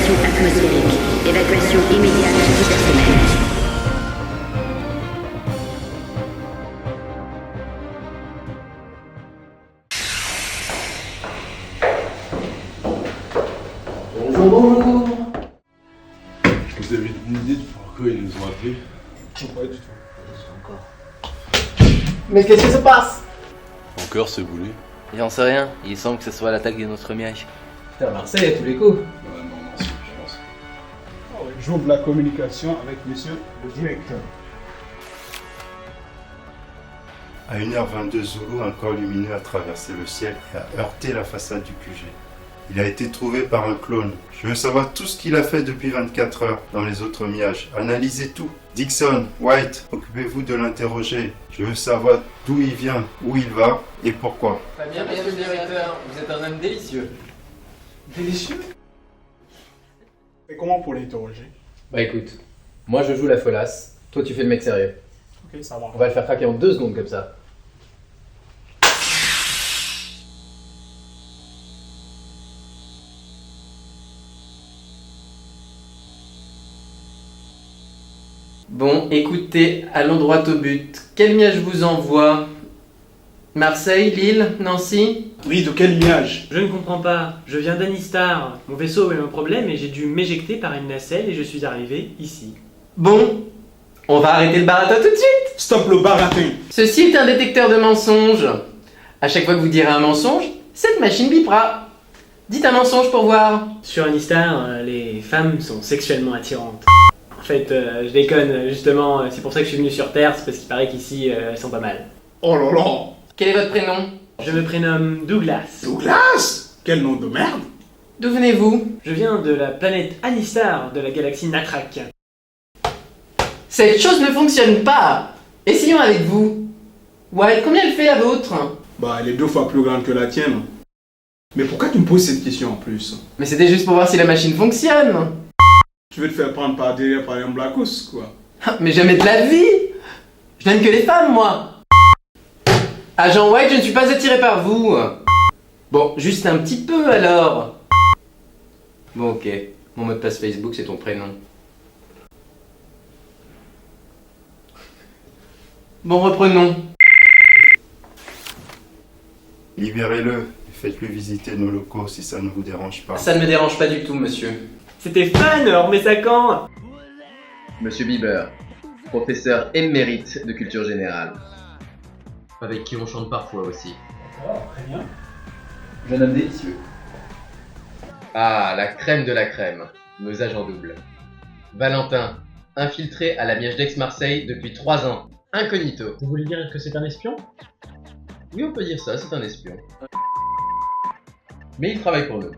Pression atmosphérique. Évacuation immédiate du personnel. Bonjour. Vous avez une idée de pourquoi ils nous ont appelés? Pas du tout. Mais qu'est-ce qui se passe? Encore, c'est voulu. J'en sais rien, il semble que ce soit l'attaque de notre miage. Putain, Marseille à tous les coups. Non, c'est je pense. J'ouvre la communication avec monsieur le directeur. À 1h22 Zulu, un corps lumineux a traversé le ciel et a heurté la façade du QG. Il a été trouvé par un clone. Je veux savoir tout ce qu'il a fait depuis 24 heures dans les autres millages. Analysez tout. Dixon, White, occupez-vous de l'interroger. Je veux savoir d'où il vient, où il va et pourquoi. Très bien, monsieur le directeur, vous êtes un homme délicieux. Délicieux. Et comment pour l'interroger? Bah écoute, moi je joue la folasse, toi tu fais le mec sérieux. Ok, ça va. On va le faire craquer en 2 secondes comme ça. Bon, écoutez, allons droit au but. Quel miage vous envoie? Marseille, Lille, Nancy? Oui, de quel nuage? Je ne comprends pas. Je viens d'Anistar. Mon vaisseau a eu un problème et j'ai dû m'éjecter par une nacelle et je suis arrivé ici. Bon, on va arrêter le baratin tout de suite. Stop le baratin. Ceci est un détecteur de mensonges. À chaque fois que vous direz un mensonge, cette machine bipera. Dites un mensonge pour voir. Sur Anistar, les femmes sont sexuellement attirantes. En fait, je déconne, justement, c'est pour ça que je suis venu sur Terre, c'est parce qu'il paraît qu'ici, elles sont pas mal. Oh là là. Quel est votre prénom? Je me prénomme Douglas. Douglas? Quel nom de merde. D'où venez-vous? Je viens de la planète Anistar, de la galaxie Natrak. Cette chose ne fonctionne pas. Essayons avec vous. Ouais, combien elle fait la vôtre? Bah, elle est 2 fois plus grande que la tienne. Mais pourquoi tu me poses cette question en plus? Mais c'était juste pour voir si la machine fonctionne. Tu veux te faire prendre par derrière par un blackus, quoi? Mais jamais de la vie. Je n'aime que les femmes, moi. Agent White, je ne suis pas attiré par vous. Bon, juste un petit peu alors. Bon, ok. Mon mot de passe Facebook, c'est ton prénom. Bon, reprenons. Libérez-le et faites-lui visiter nos locaux si ça ne vous dérange pas. Ça ne me dérange pas du tout, monsieur. C'était fun, on remet ça quand? Monsieur Bieber, professeur émérite de culture générale. Avec qui on chante parfois aussi. Oh, très bien. Jeune homme délicieux. Ah, la crème de la crème, nos agents doubles. Valentin, infiltré à la Miège d'Aix-Marseille depuis 3 ans, incognito. Vous voulez dire que c'est un espion? Oui, on peut dire ça, c'est un espion. Mais il travaille pour nous.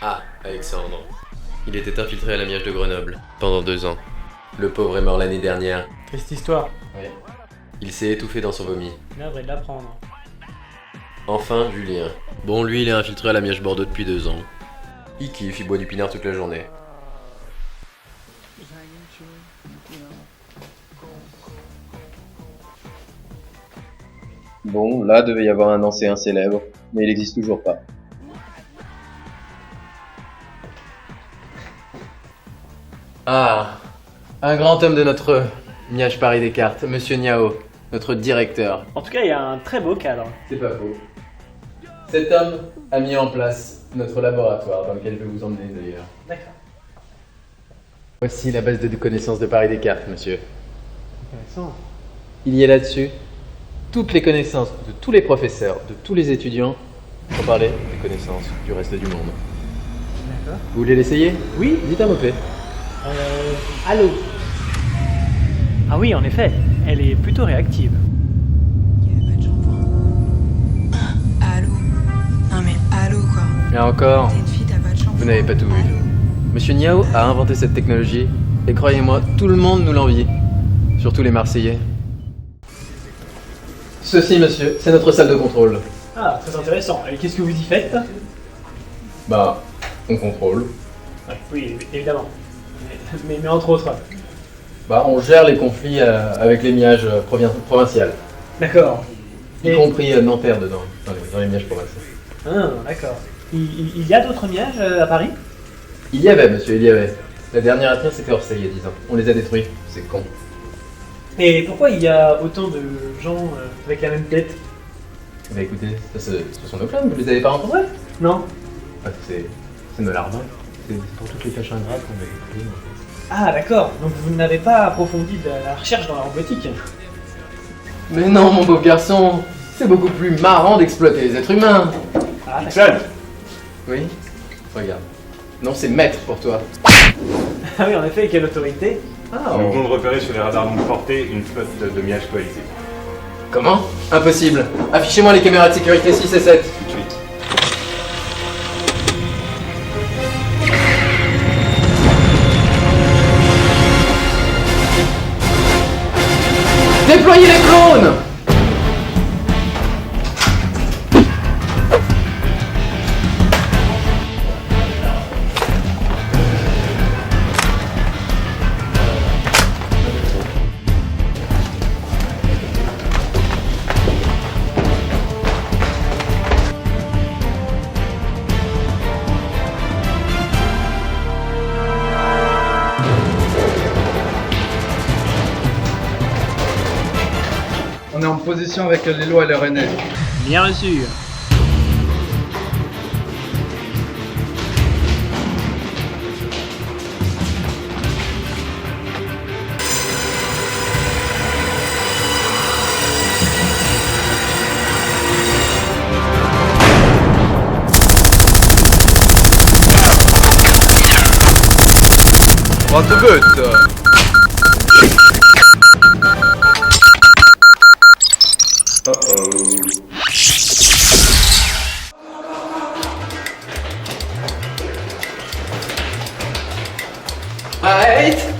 Ah, Alexandre. Il était infiltré à la Miège de Grenoble pendant 2 ans. Le pauvre est mort l'année dernière. Triste histoire. Il s'est étouffé dans son vomi. Navré de l'apprendre. Enfin, Julien. Bon, lui, il est infiltré à la Miège Bordeaux depuis 2 ans. Il kiffe, il boit du pinard toute la journée. Bon, là devait y avoir un ancien célèbre, mais il n'existe toujours pas. Ah, un grand homme de notre Miage Paris Descartes, Monsieur Niao, notre directeur. En tout cas, il y a un très beau cadre. C'est pas faux. Cet homme a mis en place notre laboratoire, dans lequel je vais vous emmener d'ailleurs. D'accord. Voici la base de connaissances de Paris Descartes, monsieur. Intéressant. Il y a là-dessus toutes les connaissances de tous les professeurs, de tous les étudiants, pour parler des connaissances du reste du monde. D'accord. Vous voulez l'essayer? Oui. Dites un mot-clé. Allô. Ah oui, en effet, elle est plutôt réactive. Il n'y avait pas de shampoing. Allô? Non mais allô quoi. Et encore, T'es une fille, t'as pas de shampoing. vous n'avez pas tout vu. Monsieur Niao a inventé cette technologie, et croyez-moi, tout le monde nous l'envie. Surtout les Marseillais. Ceci, monsieur, c'est notre salle de contrôle. Ah, très intéressant. Et qu'est-ce que vous y faites? Bah, on contrôle. Ouais, oui, évidemment. Mais entre autres. Bah, on gère les conflits avec les millages provinciales. D'accord. Y compris Nanterre dedans, dans les millages provinciaux. Ah, d'accord. Il y a d'autres millages à Paris? Il y avait, monsieur, il y avait. La dernière à tenir, c'était Orsay il y a 10 ans. On les a détruits. C'est con. Et pourquoi il y a autant de gens avec la même tête? Bah écoutez, ce sont nos clones, vous les avez pas rencontrés? Non. Ah, c'est nos larves. C'est pour toutes les tâches ingrates qu'on a détruites. Ah d'accord, donc vous n'avez pas approfondi la recherche dans la robotique. Mais non, mon beau garçon, c'est beaucoup plus marrant d'exploiter les êtres humains. Ah, Ixon, Oui. Regarde. Non, c'est maître pour toi. Ah oui, en effet, quelle autorité. Ah, Nous venons de repérer sur les radars longue portée une flotte de millages coalisés. Comment? Impossible. Affichez-moi les caméras de sécurité 6 et 7. Tout de suite. Déployez les clones! On est en position avec Lilo et le René. Bien reçu. What the but?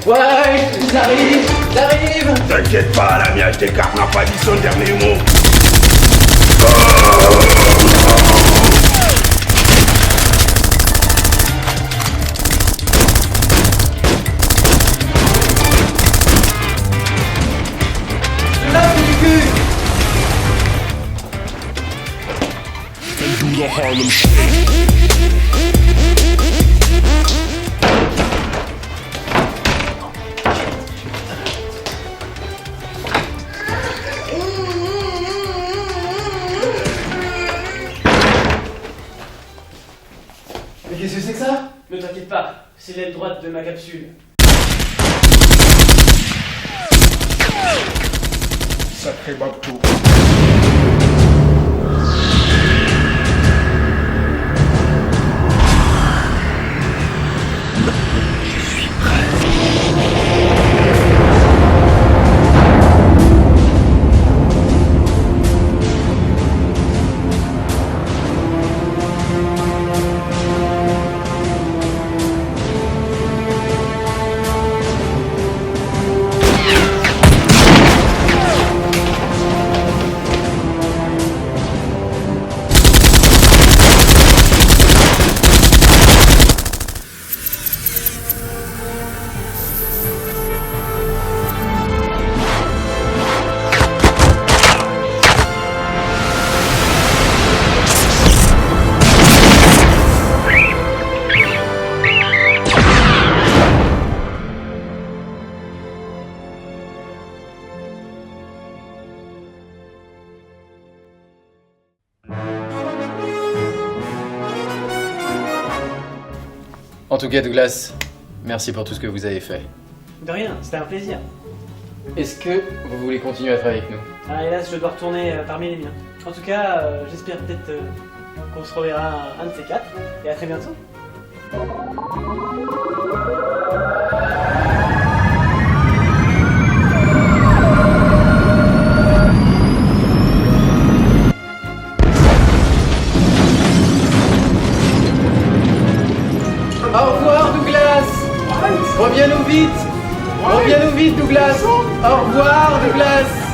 Ouais, j'arrive. T'inquiète pas, la miage des cartes n'a pas dit son dernier mot. Là, c'est du cul. Mais qu'est-ce que c'est que ça? Ne t'inquiète pas, c'est l'aile droite de ma capsule. Sacré Babto. En tout cas, Douglas, merci pour tout ce que vous avez fait. De rien, c'était un plaisir. Est-ce que vous voulez continuer à travailler avec nous? Ah, hélas, je dois retourner parmi les miens. En tout cas, j'espère peut-être qu'on se reverra un de ces quatre. Et à très bientôt. Au revoir, Douglas. Reviens-nous vite. Reviens-nous vite, Douglas. Au revoir, Douglas.